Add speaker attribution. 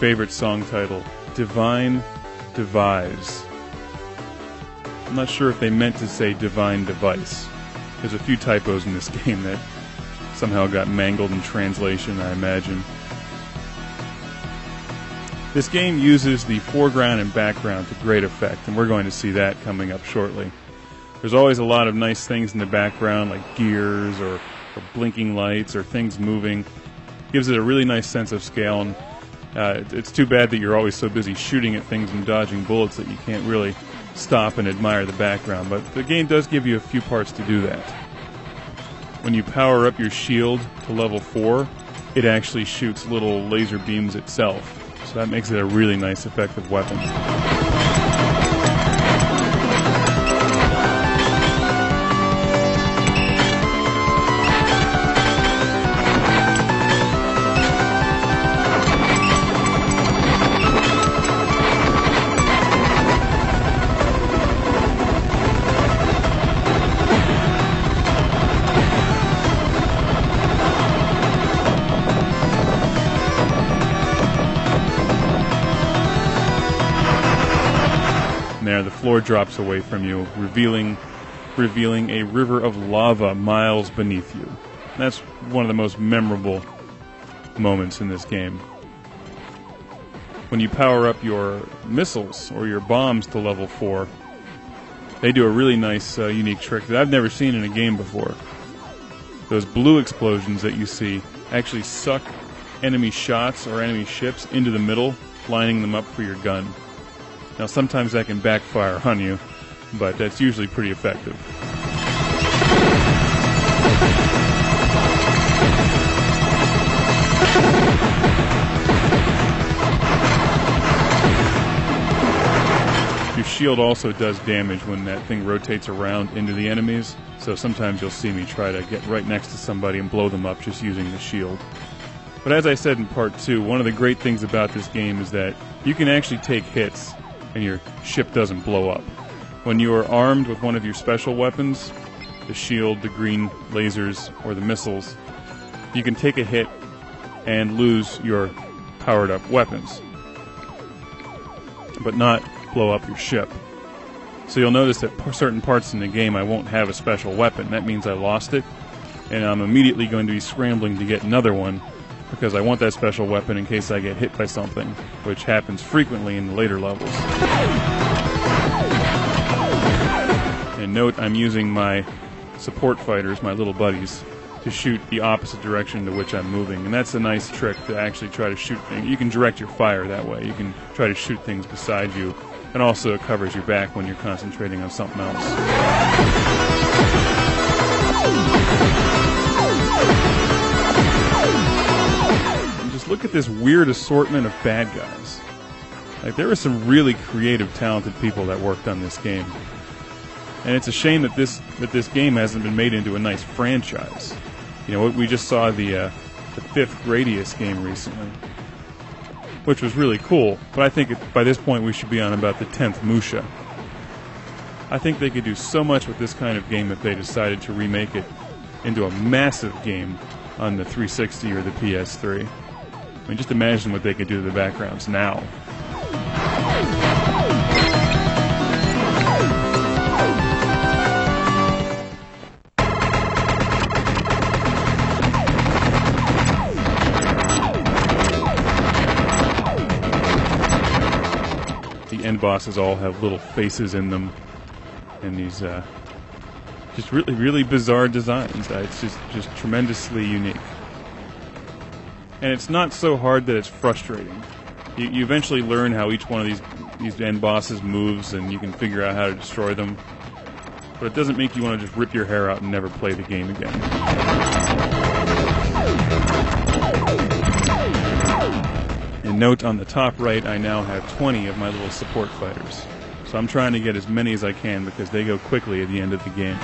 Speaker 1: favorite song title, Divine Devise. I'm not sure if they meant to say Divine Device. There's a few typos in this game that somehow got mangled in translation, I imagine. This game uses the foreground and background to great effect, and we're going to see that coming up shortly. There's always a lot of nice things in the background, like gears or blinking lights or things moving. Gives it a really nice sense of scale, and it's too bad that you're always so busy shooting at things and dodging bullets that you can't really stop and admire the background. But the game does give you a few parts to do that. When you power up your shield to level 4, it actually shoots little laser beams itself. So that makes it a really nice, effective weapon. There, the floor drops away from you, revealing a river of lava miles beneath you. That's one of the most memorable moments in this game. When you power up your missiles or your bombs to level 4, they do a really nice, unique trick that I've never seen in a game before. Those blue explosions that you see actually suck enemy shots or enemy ships into the middle, lining them up for your gun. Now, sometimes that can backfire on you, but that's usually pretty effective. Your shield also does damage when that thing rotates around into the enemies, so sometimes you'll see me try to get right next to somebody and blow them up just using the shield. But as I said in part 2, one of the great things about this game is that you can actually take hits and your ship doesn't blow up. When you are armed with one of your special weapons, the shield, the green lasers, or the missiles, you can take a hit and lose your powered up weapons, but not blow up your ship. So you'll notice that certain parts in the game I won't have a special weapon. That means I lost it, and I'm immediately going to be scrambling to get another one because I want that special weapon in case I get hit by something, which happens frequently in the later levels. And note, I'm using my support fighters, my little buddies, to shoot the opposite direction to which I'm moving. And that's a nice trick to actually try to shoot things. You can direct your fire that way. You can try to shoot things beside you. And also it covers your back when you're concentrating on something else. Look at this weird assortment of bad guys. Like, there were some really creative, talented people that worked on this game. And it's a shame that this game hasn't been made into a nice franchise. You know, we just saw the 5th Gradius game recently, which was really cool. But I think by this point we should be on about the 10th Musha. I think they could do so much with this kind of game if they decided to remake it into a massive game on the 360 or the PS3. I mean, just imagine what they could do to the backgrounds now. The end bosses all have little faces in them, and these just really bizarre designs. It's just tremendously unique. And it's not so hard that it's frustrating. You eventually learn how each one of these end bosses moves, and you can figure out how to destroy them. But it doesn't make you want to just rip your hair out and never play the game again. And note on the top right, I now have 20 of my little support fighters. So I'm trying to get as many as I can because they go quickly at the end of the game.